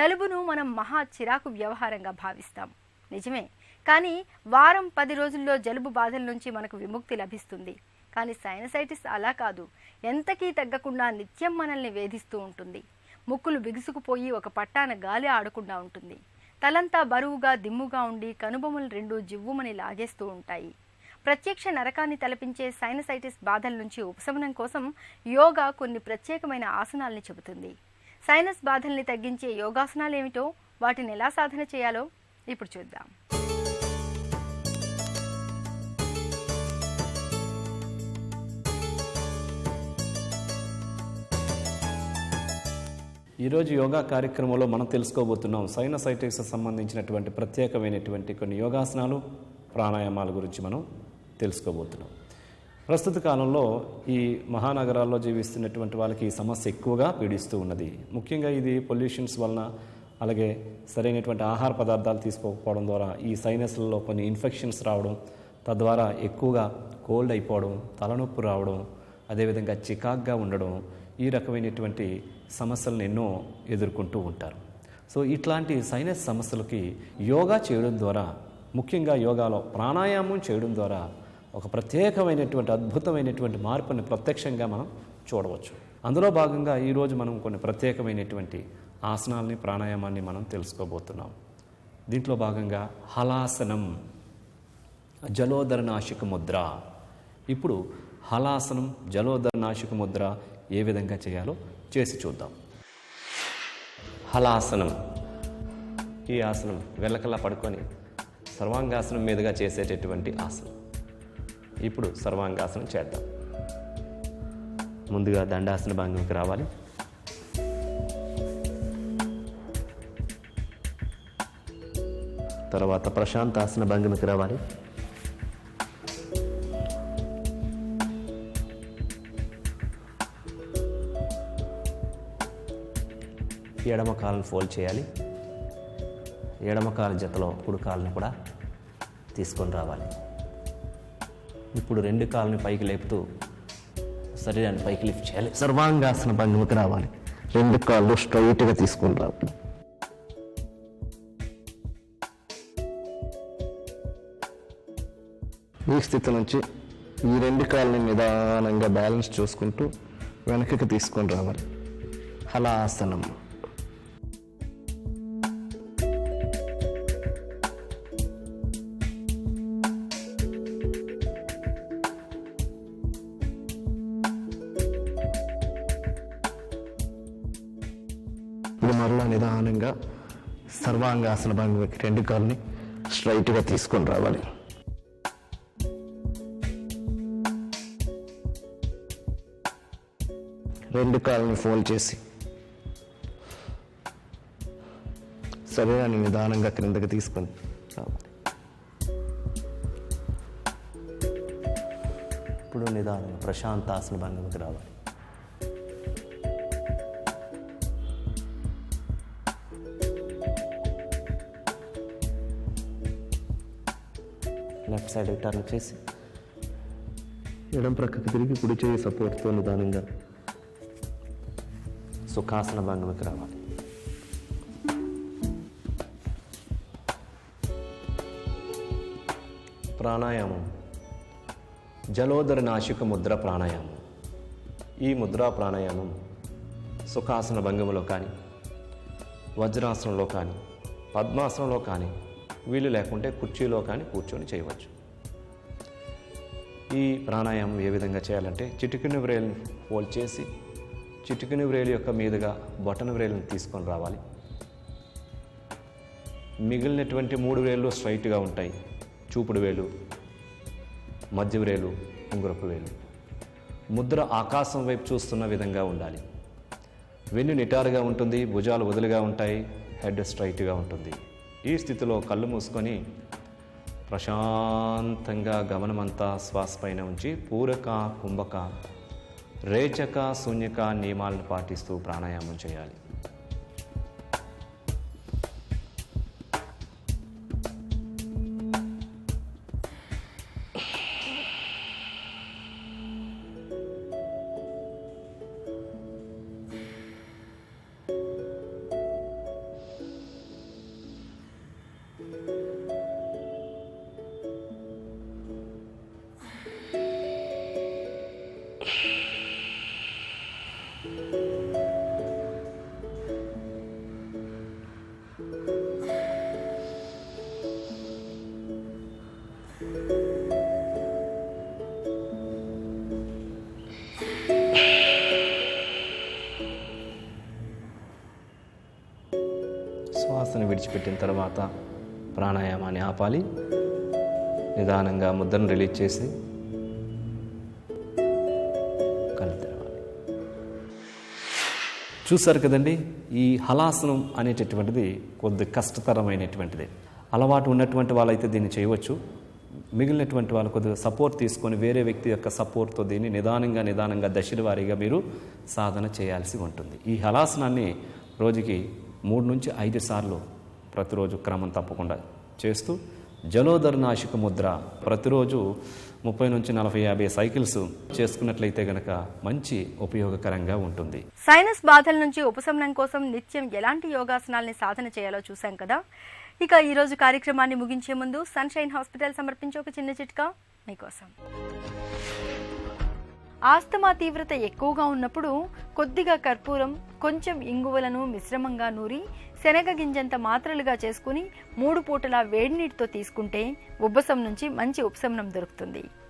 జలుబును మనం మహా చిరాకు వ్యవహారంగా భావిస్తాం. నిజమే. కానీ వారం 10 రోజుల్లో జలుబు బాధల నుంచి మనకు విముక్తి లభిస్తుంది. కానీ సైనసైటిస్ అలా కాదు. ఎంతకీ తగ్గకుండా నిత్యం మనల్ని వేధిస్తూ ఉంటుంది. ముక్కులు బిగుసుకుపోయి ఒక పట్టాన గాలి ఆడకుండా ఉంటుంది. తలంతా బరువుగా దిమ్ముగా ఉండి కనుబొమ్మలు రెండు జివ్వుమని లాగేస్తూ ఉంటాయి. ప్రత్యక్ష నరకాన్ని తలపించే సైనసైటిస్ బాధల నుంచి ఉపశమనం కోసం యోగా కొన్ని ప్రత్యేకమైన ఆసనాల్ని చెబుతుంది. సైనస్ బాధల్ని తగ్గించే యోగాసనాలు ఏమిటో, వాటిని ఎలా సాధన చేయాలో ఇప్పుడు చూద్దాం. ఈరోజు యోగా కార్యక్రమంలో మనం తెలుసుకోబోతున్నాం సైనసైటిస్ సంబంధించినటువంటి ప్రత్యేకమైనటువంటి కొన్ని యోగాసనాలు, ప్రాణాయామాల గురించి మనం తెలుసుకోబోతున్నాం. ప్రస్తుత కాలంలో ఈ మహానగరాల్లో జీవిస్తున్నటువంటి వాళ్ళకి ఈ సమస్య ఎక్కువగా పీడిస్తూ ఉన్నది. ముఖ్యంగా ఇది పొల్యూషన్స్ వలన, అలాగే సరైనటువంటి ఆహార పదార్థాలు తీసుకోకపోవడం ద్వారా ఈ సైనస్లలో కొన్ని ఇన్ఫెక్షన్స్ రావడం, తద్వారా ఎక్కువగా కోల్డ్ అయిపోవడం, తలనొప్పి రావడం, అదేవిధంగా చికాగ్గా ఉండడం, ఈ రకమైనటువంటి సమస్యలను ఎన్నో ఎదుర్కొంటూ ఉంటారు. సో ఇట్లాంటి సైనస్ సమస్యలకి యోగా చేయడం ద్వారా, ముఖ్యంగా యోగాలో ప్రాణాయామం చేయడం ద్వారా ఒక ప్రత్యేకమైనటువంటి అద్భుతమైనటువంటి మార్పుని ప్రత్యక్షంగా మనం చూడవచ్చు. అందులో భాగంగా ఈరోజు మనం కొన్ని ప్రత్యేకమైనటువంటి ఆసనాలని, ప్రాణాయామాన్ని మనం తెలుసుకోబోతున్నాం. దీంట్లో భాగంగా హలాసనం, జలోదరనాశిక ముద్ర. ఇప్పుడు హలాసనం, జలోదరనాశిక ముద్ర ఏ విధంగా చేయాలో చేసి చూద్దాం. హలాసనం, ఈ ఆసనం వెల్లకల్లా పడుకొని సర్వాంగాసనం మీదుగా చేసేటటువంటి ఆసనం. ఇప్పుడు సర్వాంగాసనం చేద్దాం. ముందుగా దండాసన భంగిమకి రావాలి. తర్వాత ప్రశాంతాసన భంగిమకి రావాలి. ఎడమ కాలును ఫోల్డ్ చేయాలి. ఎడమ కాలు జతలో కుడి కాలుని కూడా తీసుకొని రావాలి. ఇప్పుడు రెండు కాళ్ళని పైకి లేపుతూ శరీరాన్ని పైకి లిఫ్ట్ చేయాలి. సర్వాంగాసన భంగిమకి రావాలి. రెండు కాళ్ళు స్ట్రైట్గా తీసుకొని రావాలి. ఈ స్థితి నుంచి ఈ రెండు కాళ్ళని నిదానంగా బ్యాలెన్స్ చూసుకుంటూ వెనకకి తీసుకొని రావాలి. హలాసనం. ఇప్పుడు మరలా నిదానంగా సర్వాంగాసన భంగిమకి రెండు కాళ్ళని స్ట్రైట్గా తీసుకొని రావాలి. రెండు కాళ్ళని ఫోల్డ్ చేసి శరీరాన్ని నిదానంగా క్రిందకి తీసుకొని రావాలి. ఇప్పుడు నిదానంగా ప్రశాంతాసన భంగిమకి రావాలి. లెఫ్ట్ సైడ్ టర్న్ చేసి ఎడం ప్రక్కకి తిరిగి కుడి చేయి సపోర్ట్తో నిదానంగా సుఖాసన భంగిమకి రావాలి. ప్రాణాయామం, జలోదర నాశిక ముద్ర ప్రాణాయామం. ఈ ముద్రా ప్రాణాయామం సుఖాసన భంగిమలో కానీ, వజ్రాసనంలో కానీ, పద్మాసనంలో కానీ, వీలు లేకుంటే కుర్చీలో కానీ కూర్చొని చేయవచ్చు. ఈ ప్రాణాయామం ఏ విధంగా చేయాలంటే, చిటికెన వ్రేలుని ఫోల్డ్ చేసి చిటికెన వ్రేలు యొక్క మీదుగా బొటన వ్రేలుని తీసుకొని రావాలి. మిగిలినటువంటి 3 వేళ్ళు స్ట్రైట్గా ఉంటాయి. చూపుడు వేలు, మధ్య వ్రేలు, ఉంగరపు వేలు. ముద్ర ఆకాశం వైపు చూస్తున్న విధంగా ఉండాలి. వెన్ను నిటారుగా ఉంటుంది, భుజాలు వదులుగా ఉంటాయి, హెడ్ స్ట్రైట్గా ఉంటుంది. ఈ స్థితిలో కళ్ళు మూసుకొని ప్రశాంతంగా గమనమంతా శ్వాస పైన ఉంచి పూరక, కుంభక, రేచక, శూన్యక నియమాలను పాటిస్తూ ప్రాణాయామం చేయాలి. శ్వాసను విడిచిపెట్టిన తర్వాత ప్రాణాయామాన్ని ఆపాలి. నిదానంగా ముద్రను రిలీజ్ చేసి కళ్ళు తెరవాలి. చూశారు కదండి, ఈ హలాసనం అనేటటువంటిది కొద్ది కష్టతరమైనటువంటిది. అలవాటు ఉన్నటువంటి వాళ్ళైతే దీన్ని చేయవచ్చు. మిగిలినటువంటి వాళ్ళు కొద్దిగా సపోర్ట్ తీసుకొని వేరే వ్యక్తి యొక్క సపోర్ట్తో దీన్ని నిదానంగా దశల వారీగా మీరు సాధన చేయాల్సి ఉంటుంది. ఈ హలాసనాన్ని రోజుకి 3 నుంచి 5 సార్లు ప్రతిరోజు క్రమం తప్పకుండా చేస్తూ జలోదరనాశిక ముద్ర ప్రతిరోజు 30 నుంచి 40-50 సైకిల్స్ చేసుకున్నట్లయితే గనక మంచి ఉపయోగకరంగా ఉంటుంది. సైనస్ బాధల నుంచి ఉపశమనం కోసం నిత్యం ఎలాంటి యోగాసనాల్ని సాధన చేయాలో చూసాం కదా. ఇక ఈరోజు కార్యక్రమాన్ని ముగించే ముందు సన్షైన్ హాస్పిటల్ సమర్పించే ఒక చిన్న చిట్కా మీకోసం. ఆస్తమా తీవ్రత ఎక్కువగా ఉన్నప్పుడు కొద్దిగా కర్పూరం, కొంచెం ఇంగువలను మిశ్రమంగా నూరి శనగ గింజంత మాత్రలుగా చేసుకుని 3 పూటలా వేడి నీటితో తీసుకుంటే ఉబ్బసం నుంచి మంచి ఉపశమనం దొరుకుతుంది.